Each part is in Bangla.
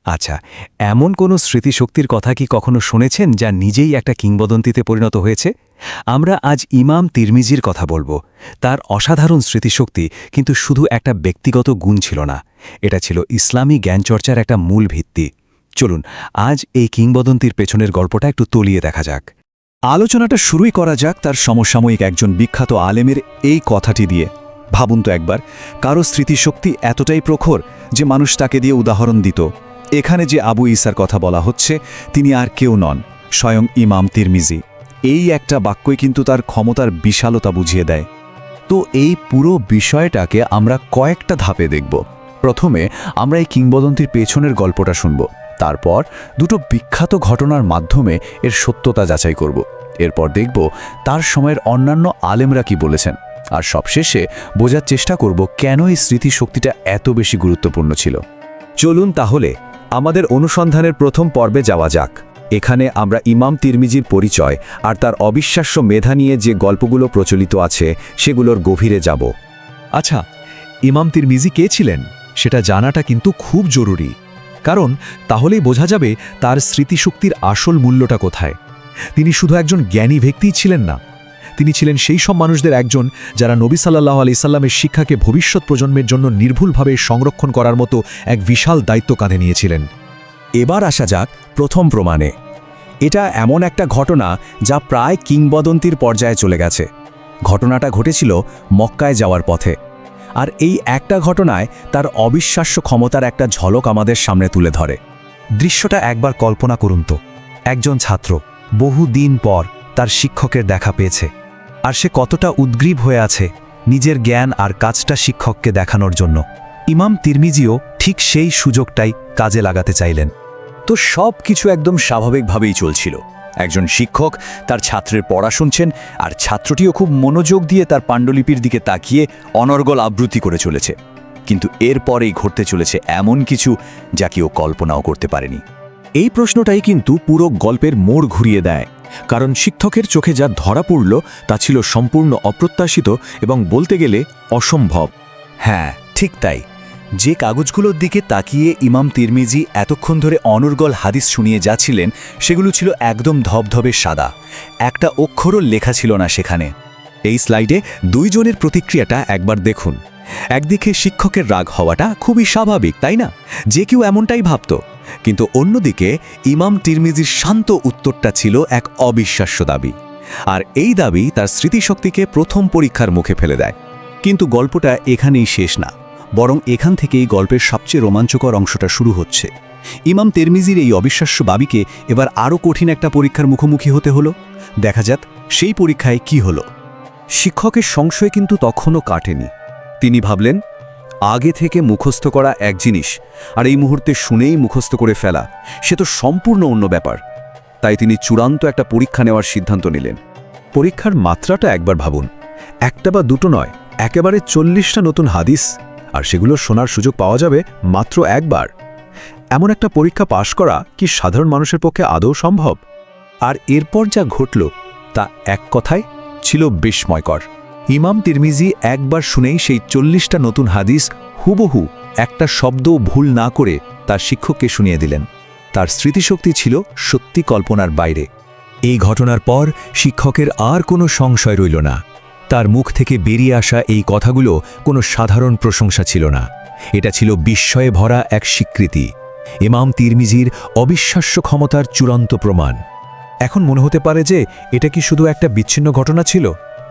আচ্ছা, এমন কোনো স্মৃতিশক্তির কথা কি কখনো শুনেছেন যা নিজেই একটা কিংবদন্তিতে পরিণত হয়েছে? আমরা আজ ইমাম তিরমিজির কথা বলবো। তার অসাধারণ স্মৃতিশক্তি কিন্তু শুধু একটা ব্যক্তিগত গুণ ছিল না, এটা ছিল ইসলামী জ্ঞানচর্চার একটা মূল ভিত্তি। চলুন আজ এই কিংবদন্তির পেছনের গল্পটা একটু তলিয়ে দেখা যাক। আলোচনাটা শুরুই করা যাক তার সমসাময়িক একজন বিখ্যাত আলেমের এই কথাটি দিয়ে। ভাবুন তো একবার, কারো স্মৃতিশক্তি এতটাই প্রখর যে মানুষ তাকে দিয়ে উদাহরণ দিত। এখানে যে আবু ঈসার কথা বলা হচ্ছে তিনি আর কেউ নন, স্বয়ং ইমাম তিরমিজি। এই একটা বাক্যই কিন্তু তার ক্ষমতার বিশালতা বুঝিয়ে দেয়। তো এই পুরো বিষয়টাকে আমরা কয়েকটা ধাপে দেখব। প্রথমে আমরা এই কিংবদন্তির পেছনের গল্পটা শুনব, তারপর দুটো বিখ্যাত ঘটনার মাধ্যমে এর সত্যতা যাচাই করব। এরপর দেখব তার সময়ের অন্যান্য আলেমরা কি বলেছেন, আর সবশেষে বোঝার চেষ্টা করব কেন এই স্মৃতিশক্তিটা এত বেশি গুরুত্বপূর্ণ ছিল। চলুন তাহলে আমাদের অনুসন্ধানের প্রথম পর্বে যাওয়া যাক। এখানে আমরা ইমাম তিরমিজির পরিচয় আর তার অবিশ্বাস্য মেধা নিয়ে যে গল্পগুলো প্রচলিত আছে সেগুলোর গভীরে যাব। আচ্ছা, ইমাম তিরমিজি কে ছিলেন সেটা জানাটা কিন্তু খুব জরুরি, কারণ তাহলেই বোঝা যাবে তার স্মৃতিশক্তির আসল মূল্যটা কোথায়। তিনি শুধু একজন জ্ঞানী ব্যক্তিই ছিলেন না, তিনি ছিলেন সেই সব মানুষদের একজন যারা নবী সাল্লাল্লাহু আলাইহি সাল্লামের শিক্ষাকে ভবিষ্যৎ প্রজন্মের জন্য নির্ভুলভাবে সংরক্ষণ করার মতো এক বিশাল দায়িত্ব কাঁধে নিয়েছিলেন। এবার আসা যাক প্রথম প্রমাণে। এটা এমন একটা ঘটনা যা প্রায় কিংবদন্তির পর্যায়ে চলে গেছে। ঘটনাটা ঘটেছিল মক্কায় যাওয়ার পথে, আর এই একটা ঘটনায় তার অবিশ্বাস্য ক্ষমতার একটা ঝলক আমাদের সামনে তুলে ধরে। দৃশ্যটা একবার কল্পনা করুন তো, একজন ছাত্র বহুদিন পর তার শিক্ষকের দেখা পেয়েছে, আর সে কতটা উদ্গ্রীব হয়ে আছে নিজের জ্ঞান আর কাজটা শিক্ষককে দেখানোর জন্য। ইমাম তিরমিজিও ঠিক সেই সুযোগটাই কাজে লাগাতে চাইলেন। তো সব কিছু একদম স্বাভাবিকভাবেই চলছিল। একজন শিক্ষক তার ছাত্রের পড়া শুনছেন, আর ছাত্রটিও খুব মনোযোগ দিয়ে তার পাণ্ডুলিপির দিকে তাকিয়ে অনর্গল আবৃত্তি করে চলেছে। কিন্তু এরপরেই ঘটতে চলেছে এমন কিছু যা কেউ কল্পনাও করতে পারেনি। এই প্রশ্নটাই কিন্তু পুরো গল্পের মোড় ঘুরিয়ে দেয়, কারণ শিক্ষকের চোখে যা ধরা পড়ল তা ছিল সম্পূর্ণ অপ্রত্যাশিত এবং বলতে গেলে অসম্ভব। হ্যাঁ, ঠিক তাই। যে কাগজগুলোর দিকে তাকিয়ে ইমাম তিরমিজি এতক্ষণ ধরে অনর্গল হাদিস শুনিয়ে যাচ্ছিলেন সেগুলো ছিল একদম ধবধবে সাদা, একটা অক্ষরও লেখা ছিল না সেখানে। এই স্লাইডে দুইজনের প্রতিক্রিয়াটা একবার দেখুন। একদিকে শিক্ষকের রাগ হওয়াটা খুবই স্বাভাবিক, তাই না? যে কেউ এমনটাই ভাবত। কিন্তু অন্যদিকে ইমাম তিরমিজির শান্ত উত্তরটা ছিল এক অবিশ্বাস্য দাবি, আর এই দাবি তার স্মৃতিশক্তিকে প্রথম পরীক্ষার মুখে ফেলে দেয়। কিন্তু গল্পটা এখানেই শেষ না, বরং এখান থেকেই গল্পের সবচেয়ে রোমাঞ্চকর অংশটা শুরু হচ্ছে। ইমাম তিরমিজির এই অবিশ্বাস্য দাবিকে এবার আরও কঠিন একটা পরীক্ষার মুখোমুখি হতে হলো। দেখা যাক সেই পরীক্ষায় কি হলো। শিক্ষকের সংশয় কিন্তু তখনও কাটেনি। তিনি ভাবলেন, আগে থেকে মুখস্থ করা এক জিনিস, আর এই মুহূর্তে শুনেই মুখস্থ করে ফেলা, সে তো সম্পূর্ণ অন্য ব্যাপার। তাই তিনি চূড়ান্ত একটা পরীক্ষা নেওয়ার সিদ্ধান্ত নিলেন। পরীক্ষার মাত্রাটা একবার ভাবুন, একটা বা দুটো নয়, একেবারে 40টা নতুন হাদিস, আর সেগুলো শোনার সুযোগ পাওয়া যাবে মাত্র একবার। এমন একটা পরীক্ষা পাশ করা কি সাধারণ মানুষের পক্ষে আদৌ সম্ভব? আর এরপর যা ঘটল তা এক কথায় ছিল বিস্ময়কর। ইমাম তিরমিজি একবার শুনেই সেই 40টা নতুন হাদিস হুবহু একটা শব্দও ভুল না করে তার শিক্ষককে শুনিয়ে দিলেন। তার স্মৃতিশক্তি ছিল সত্যি কল্পনার বাইরে। এই ঘটনার পর শিক্ষকের আর কোনো সংশয় রইল না। তার মুখ থেকে বেরিয়ে আসা এই কথাগুলো কোনো সাধারণ প্রশংসা ছিল না, এটা ছিল বিস্ময়ে ভরা এক স্বীকৃতি, ইমাম তিরমিজির অবিশ্বাস্য ক্ষমতার চূড়ান্ত প্রমাণ। এখন মনে হতে পারে যে এটা কি শুধু একটা বিচ্ছিন্ন ঘটনা ছিল?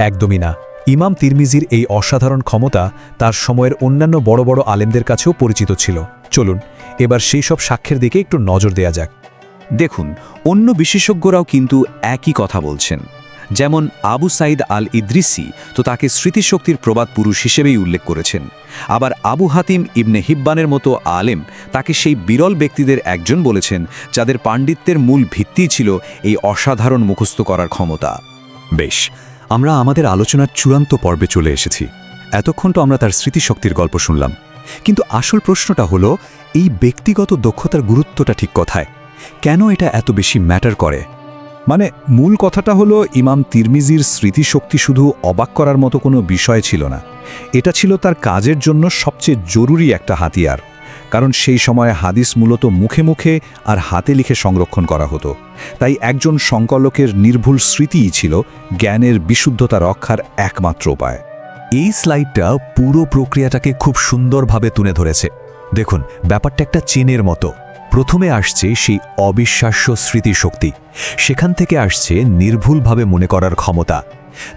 একদমই না। ইমাম তিরমিজির এই অসাধারণ ক্ষমতা তার সময়ের অন্যান্য বড় বড় আলেমদের কাছেও পরিচিত ছিল। চলুন এবার সেই সব সাক্ষ্যের দিকে একটু নজর দেয়া যাক। দেখুন, অন্য বিশেষজ্ঞরাও কিন্তু একই কথা বলছেন। যেমন আবু সাইদ আল ইদ্রিসি তো তাকে স্মৃতিশক্তির প্রবাদ পুরুষ হিসেবেই উল্লেখ করেছেন। আবার আবু হাতিম ইবনে হিব্বানের মতো আলেম তাকে সেই বিরল ব্যক্তিদের একজন বলেছেন যাদের পাণ্ডিত্যের মূল ভিত্তি ছিল এই অসাধারণ মুখস্থ করার ক্ষমতা। বেশ, আমরা আমাদের আলোচনার চূড়ান্ত পর্বে চলে এসেছি। এতক্ষণ তো আমরা তার স্মৃতিশক্তির গল্প শুনলাম, কিন্তু আসল প্রশ্নটা হলো এই ব্যক্তিগত দক্ষতার গুরুত্বটা ঠিক কোথায়? কেন এটা এত বেশি ম্যাটার করে? মানে মূল কথাটা হলো, ইমাম তিরমিজির স্মৃতিশক্তি শুধু অবাক করার মতো কোনো বিষয় ছিল না, এটা ছিল তার কাজের জন্য সবচেয়ে জরুরি একটা হাতিয়ার। কারণ সেই সময়ে হাদিস মূলত মুখে মুখে আর হাতে লিখে সংরক্ষণ করা হতো। তাই একজন সংকলকের নির্ভুল স্মৃতিই ছিল জ্ঞানের বিশুদ্ধতা রক্ষার একমাত্র উপায়। এই স্লাইডটা পুরো প্রক্রিয়াটাকে খুব সুন্দরভাবে তুলে ধরেছে। দেখুন, ব্যাপারটা একটা চেনের মতো। প্রথমে আসছে সেই অবিশ্বাস্য স্মৃতিশক্তি, সেখান থেকে আসছে নির্ভুলভাবে মনে করার ক্ষমতা,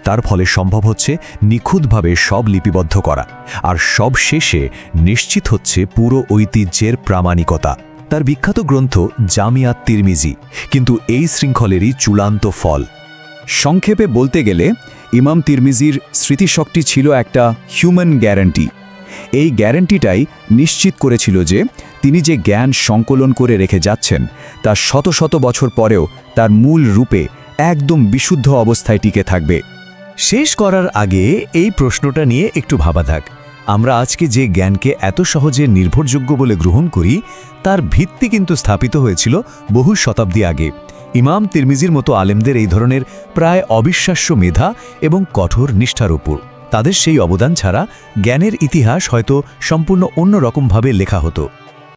তার ফলে সম্ভব হচ্ছে নিখুঁতভাবে সব লিপিবদ্ধ করা, আর সব শেষে নিশ্চিত হচ্ছে পুরো ঐতিহ্যের প্রামাণিকতা। তার বিখ্যাত গ্রন্থ জামিয়াত তিরমিজি কিন্তু এই শৃঙ্খলেরই চূড়ান্ত ফল। সংক্ষেপে বলতে গেলে ইমাম তিরমিজির স্মৃতিশক্তি ছিল একটা হিউম্যান গ্যারান্টি। এই গ্যারান্টিটাই নিশ্চিত করেছিল যে তিনি যে জ্ঞান সংকলন করে রেখে যাচ্ছেন তা শত শত বছর পরেও তার মূল রূপে একদম বিশুদ্ধ অবস্থায় টিকে থাকবে। শেষ করার আগে এই প্রশ্নটা নিয়ে একটু ভাবা থাক। আমরা আজকে যে জ্ঞানকে এত সহজে নির্ভরযোগ্য বলে গ্রহণ করি, তার ভিত্তি কিন্তু স্থাপিত হয়েছিল বহু শতাব্দী আগে ইমাম তিরমিজির মতো আলেমদের এই ধরনের প্রায় অবিশ্বাস্য মেধা এবং কঠোর নিষ্ঠার উপর। তাদের সেই অবদান ছাড়া জ্ঞানের ইতিহাস হয়তো সম্পূর্ণ অন্য রকমভাবে লেখা হতো।